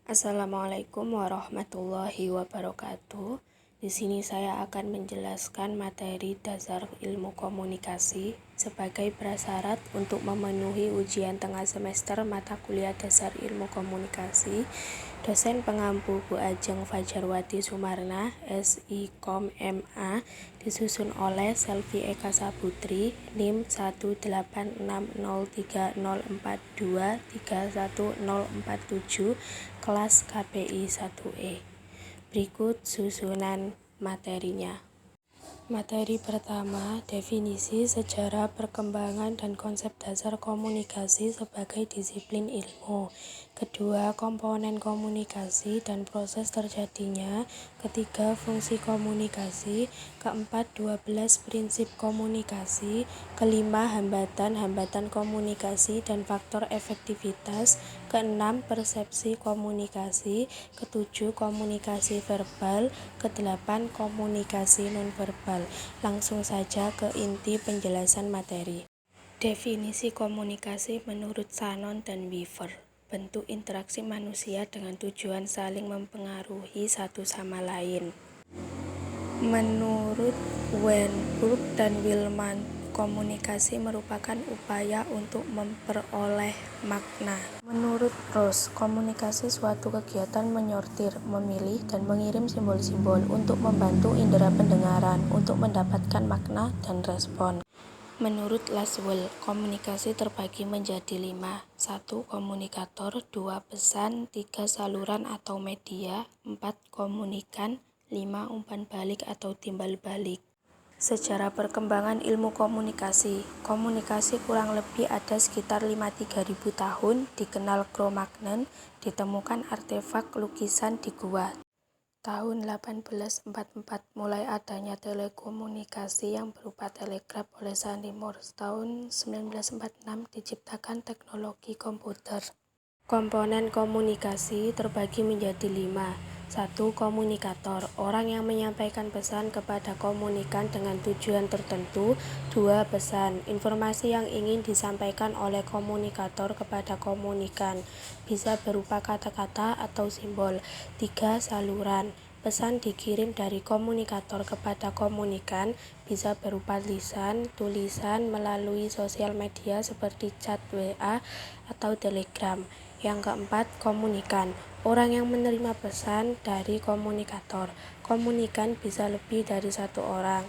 Assalamualaikum warahmatullahi wabarakatuh. Di sini saya akan menjelaskan materi dasar ilmu komunikasi sebagai prasyarat untuk memenuhi ujian tengah semester mata kuliah dasar ilmu komunikasi. Dosen pengampu Bu Ajeng Fajarwati Sumarna, SIKOM MA, disusun oleh Selvi Eka Saputri, NIM 18604231047, kelas KPI 1E. Berikut susunan materinya. Materi pertama, definisi, sejarah, perkembangan, dan konsep dasar komunikasi sebagai disiplin ilmu. Kedua, komponen komunikasi dan proses terjadinya. Ketiga, fungsi komunikasi. Keempat, 12 prinsip komunikasi. Kelima, hambatan komunikasi dan faktor efektivitas. Keenam, persepsi komunikasi. Ketujuh, komunikasi verbal. Kedelapan, komunikasi nonverbal. Langsung saja ke inti penjelasan materi. Definisi komunikasi menurut Shannon dan Weaver. Bentuk interaksi manusia dengan tujuan saling mempengaruhi satu sama lain. Menurut Weinberg dan Willman, komunikasi merupakan upaya untuk memperoleh makna. Menurut Ross, komunikasi suatu kegiatan menyortir, memilih, dan mengirim simbol-simbol untuk membantu indera pendengaran untuk mendapatkan makna dan respon. Menurut Laswell, komunikasi terbagi menjadi 5. 1. Komunikator. 2. Pesan. 3. Saluran atau media. 4. Komunikan. 5. Umpan balik atau timbal balik. Sejarah perkembangan ilmu komunikasi. Komunikasi kurang lebih ada sekitar 53.000 tahun, dikenal Cro-Magnon, ditemukan artefak lukisan di gua. Tahun 1844 mulai adanya telekomunikasi yang berupa telegraf oleh Sandy Morse. Tahun 1946 diciptakan teknologi komputer. Komponen komunikasi terbagi menjadi 5. 1. Komunikator, orang yang menyampaikan pesan kepada komunikan dengan tujuan tertentu. 2. Pesan, informasi yang ingin disampaikan oleh komunikator kepada komunikan, bisa berupa kata-kata atau simbol. 3. Saluran, pesan dikirim dari komunikator kepada komunikan, bisa berupa lisan, tulisan, melalui sosial media seperti chat WA atau Telegram. Yang keempat, komunikan, orang yang menerima pesan dari komunikator. Komunikan bisa lebih dari satu orang.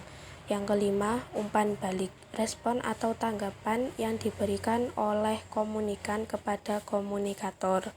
Yang kelima, umpan balik, respon atau tanggapan yang diberikan oleh komunikan kepada komunikator.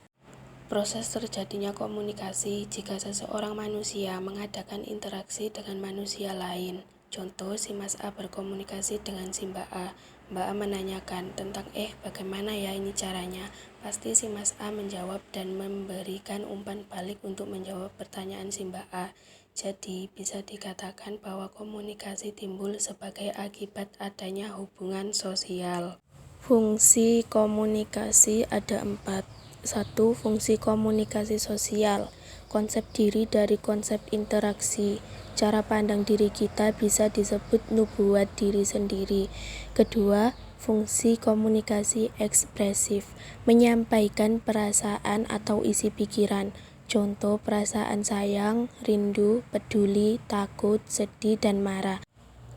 Proses terjadinya komunikasi jika seseorang manusia mengadakan interaksi dengan manusia lain. Contoh, si Mas A berkomunikasi dengan si Mbak A. Mbak A menanyakan tentang bagaimana ya ini caranya. Pasti si Mas A menjawab dan memberikan umpan balik untuk menjawab pertanyaan si Mbak A. Jadi bisa dikatakan bahwa komunikasi timbul sebagai akibat adanya hubungan sosial. Fungsi komunikasi ada 4. 1. Fungsi komunikasi sosial. Konsep diri dari konsep interaksi. Cara pandang diri kita bisa disebut nubuat diri sendiri. Kedua, fungsi komunikasi ekspresif, menyampaikan perasaan atau isi pikiran. Contoh perasaan sayang, rindu, peduli, takut, sedih, dan marah.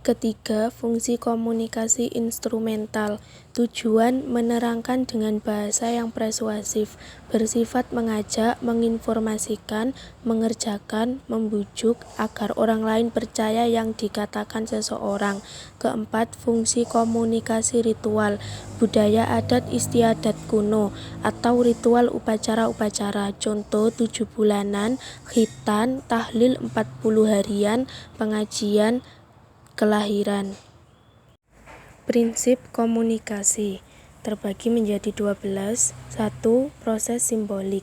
Ketiga, fungsi komunikasi instrumental, tujuan menerangkan dengan bahasa yang persuasif, bersifat mengajak, menginformasikan, mengerjakan, membujuk agar orang lain percaya yang dikatakan seseorang. Keempat, fungsi komunikasi ritual, budaya adat istiadat kuno atau ritual upacara-upacara. Contoh 7 bulanan, khitan, tahlil 40 harian, pengajian, kelahiran. Prinsip komunikasi terbagi menjadi 12. 1. Proses simbolik,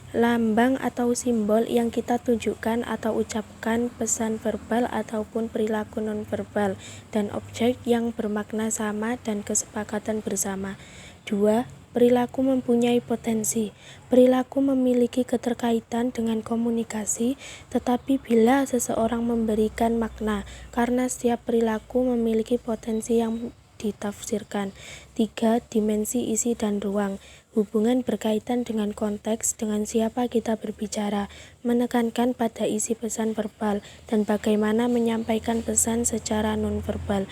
lambang atau simbol yang kita tunjukkan atau ucapkan, pesan verbal ataupun perilaku nonverbal, dan objek yang bermakna sama dan kesepakatan bersama. 2. Perilaku mempunyai potensi. Perilaku memiliki keterkaitan dengan komunikasi, tetapi bila seseorang memberikan makna, karena setiap perilaku memiliki potensi yang ditafsirkan. 3. Dimensi isi dan ruang. Hubungan berkaitan dengan konteks, dengan siapa kita berbicara, menekankan pada isi pesan verbal, dan bagaimana menyampaikan pesan secara nonverbal.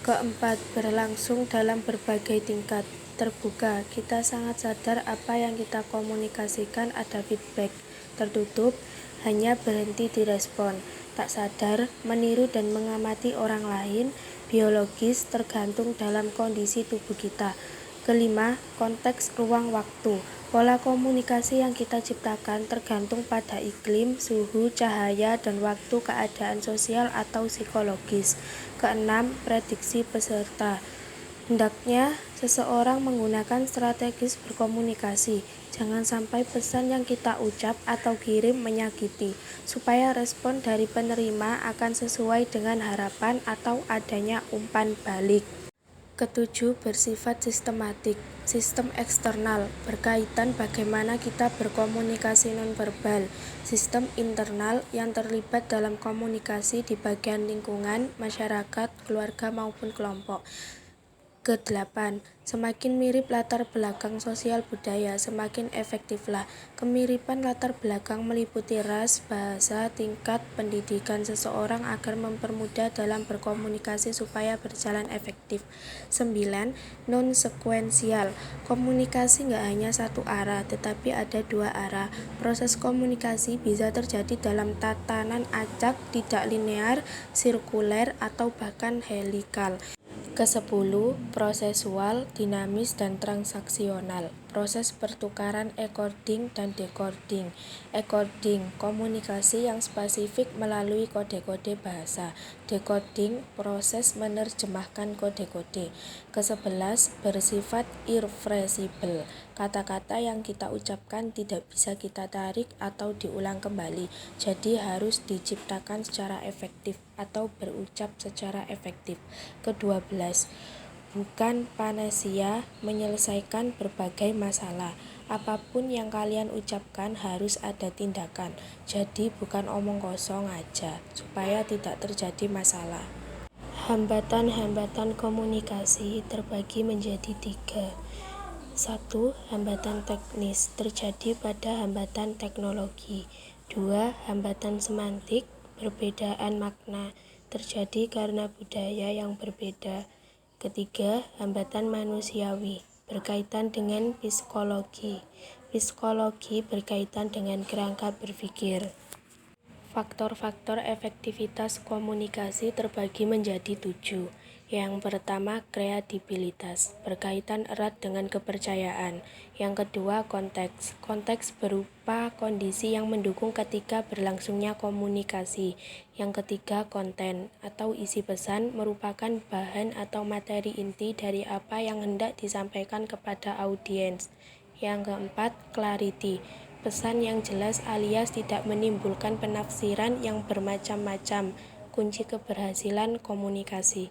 Keempat, berlangsung dalam berbagai tingkat. Terbuka, kita sangat sadar apa yang kita komunikasikan ada feedback. Tertutup, hanya berhenti di respon. Tak sadar, meniru dan mengamati orang lain, biologis tergantung dalam kondisi tubuh kita. Kelima, konteks ruang waktu. Pola komunikasi yang kita ciptakan tergantung pada iklim, suhu, cahaya, dan waktu keadaan sosial atau psikologis. Keenam, prediksi peserta. Hendaknya seseorang menggunakan strategis berkomunikasi. Jangan sampai pesan yang kita ucap atau kirim menyakiti, supaya respon dari penerima akan sesuai dengan harapan atau adanya umpan balik. Ketujuh, bersifat sistematik. Sistem eksternal berkaitan bagaimana kita berkomunikasi nonverbal. Sistem internal yang terlibat dalam komunikasi di bagian lingkungan, masyarakat, keluarga maupun kelompok. Kedelapan, semakin mirip latar belakang sosial budaya, semakin efektiflah. Kemiripan latar belakang meliputi ras, bahasa, tingkat pendidikan seseorang agar mempermudah dalam berkomunikasi supaya berjalan efektif. 9. Non-sekuensial. Komunikasi nggak hanya satu arah, tetapi ada dua arah. Proses komunikasi bisa terjadi dalam tatanan acak, tidak linear, sirkuler, atau bahkan helikal. Ke-10, prosesual, dinamis, dan transaksional. Proses pertukaran encoding dan decoding. Encoding, komunikasi yang spesifik melalui kode-kode bahasa. Decoding, proses menerjemahkan kode-kode. Ke-11, bersifat irreversible. Kata-kata yang kita ucapkan tidak bisa kita tarik atau diulang kembali, jadi harus diciptakan secara efektif atau berucap secara efektif. Ke-12, bukan panacea menyelesaikan berbagai masalah. Apapun yang kalian ucapkan harus ada tindakan, jadi bukan omong kosong aja, supaya tidak terjadi masalah. Hambatan-hambatan komunikasi terbagi menjadi 3. 1. Hambatan teknis terjadi pada hambatan teknologi. 2. Hambatan semantik, perbedaan makna terjadi karena budaya yang berbeda. Ketiga, hambatan manusiawi berkaitan dengan psikologi. Psikologi berkaitan dengan kerangka berpikir. Faktor-faktor efektivitas komunikasi terbagi menjadi 7. Yang pertama, kredibilitas, berkaitan erat dengan kepercayaan. Yang kedua, konteks. Konteks berupa kondisi yang mendukung ketika berlangsungnya komunikasi. Yang ketiga, konten atau isi pesan merupakan bahan atau materi inti dari apa yang hendak disampaikan kepada audiens. Yang keempat, clarity. Pesan yang jelas alias tidak menimbulkan penafsiran yang bermacam-macam, kunci keberhasilan komunikasi.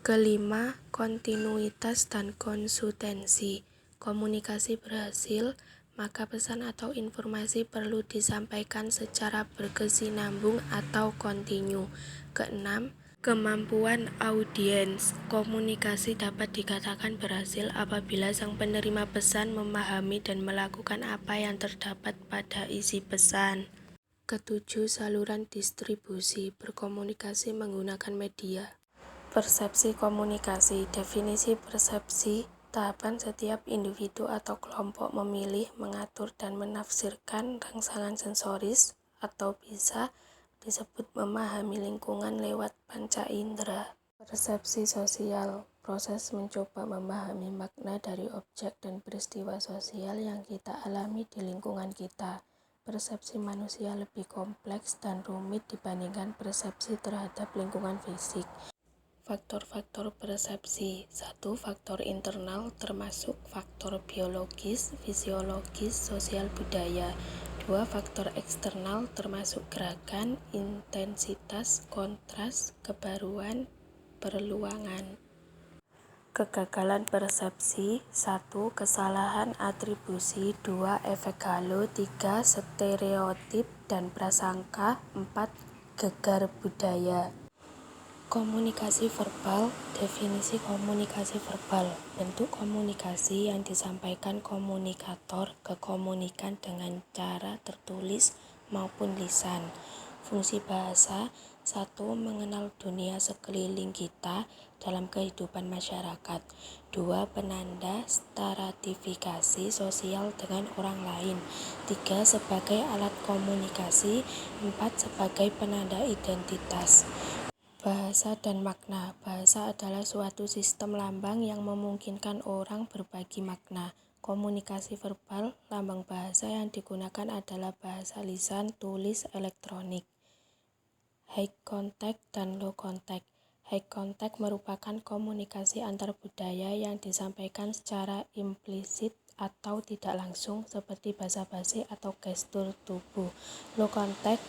Kelima, kontinuitas dan konsistensi. Komunikasi berhasil, maka pesan atau informasi perlu disampaikan secara berkesinambung atau kontinu. Keenam, kemampuan audiens. Komunikasi dapat dikatakan berhasil apabila sang penerima pesan memahami dan melakukan apa yang terdapat pada isi pesan. Ketujuh, saluran distribusi. Berkomunikasi menggunakan media. Persepsi komunikasi. Definisi persepsi, tahapan setiap individu atau kelompok memilih, mengatur, dan menafsirkan rangsangan sensoris atau bisa disebut memahami lingkungan lewat panca indera. Persepsi sosial, proses mencoba memahami makna dari objek dan peristiwa sosial yang kita alami di lingkungan kita. Persepsi manusia lebih kompleks dan rumit dibandingkan persepsi terhadap lingkungan fisik. Faktor-faktor persepsi. 1. Faktor internal termasuk faktor biologis, fisiologis, sosial budaya. 2. Faktor eksternal termasuk gerakan, intensitas, kontras, kebaruan, perluangan. Kegagalan persepsi. 1. Kesalahan atribusi. 2. Efek halo. 3. Stereotip dan prasangka. 4. Gegar budaya. Komunikasi verbal. Definisi komunikasi verbal: bentuk komunikasi yang disampaikan komunikator ke komunikan dengan cara tertulis maupun lisan. Fungsi bahasa: 1. Mengenal dunia sekeliling kita dalam kehidupan masyarakat. 2. Penanda stratifikasi sosial dengan orang lain. 3. Sebagai alat komunikasi. 4. Sebagai penanda identitas. Bahasa dan makna. Bahasa adalah suatu sistem lambang yang memungkinkan orang berbagi makna. Komunikasi verbal. Lambang bahasa yang digunakan adalah bahasa lisan, tulis, elektronik. High contact dan low contact. High contact merupakan komunikasi antar budaya yang disampaikan secara implisit atau tidak langsung, seperti basa-basi atau gestur tubuh. Low contact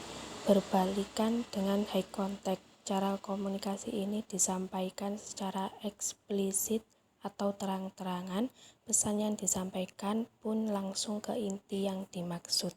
berbalikan dengan high contact. Cara komunikasi ini disampaikan secara eksplisit atau terang-terangan. Pesan yang disampaikan pun langsung ke inti yang dimaksud.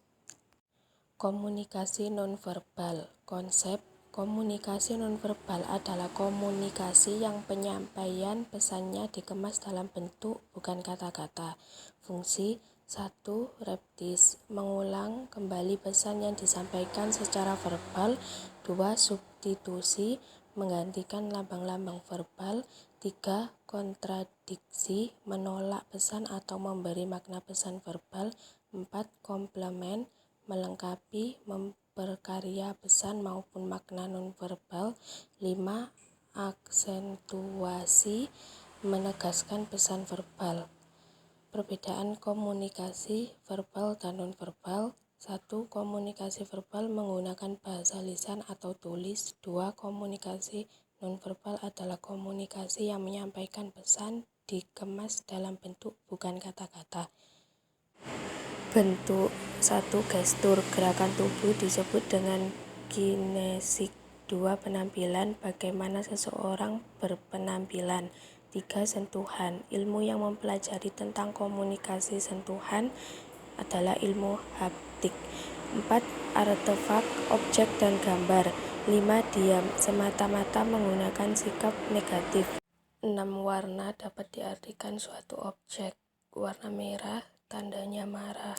Komunikasi nonverbal. Konsep: komunikasi nonverbal adalah komunikasi yang penyampaian pesannya dikemas dalam bentuk, bukan kata-kata. Fungsi: 1. Reptis, mengulang kembali pesan yang disampaikan secara verbal. 2. Substitusi, menggantikan lambang-lambang verbal. 3. Kontradiksi, menolak pesan atau memberi makna pesan verbal. 4. Komplement, melengkapi, memperkaya pesan maupun makna nonverbal. 5. Aksentuasi, menegaskan pesan verbal. Perbedaan komunikasi verbal dan nonverbal. 1. Komunikasi verbal menggunakan bahasa lisan atau tulis. 2. Komunikasi nonverbal adalah komunikasi yang menyampaikan pesan dikemas dalam bentuk, bukan kata-kata. Bentuk: 1. Gestur, gerakan tubuh disebut dengan kinesik. 2. Penampilan, bagaimana seseorang berpenampilan. 3. Sentuhan, ilmu yang mempelajari tentang komunikasi sentuhan adalah ilmu haptik. 4. Artefak, objek dan gambar. 5. Diam, semata-mata menggunakan sikap negatif. 6. Warna dapat diartikan suatu objek. Warna merah tandanya marah.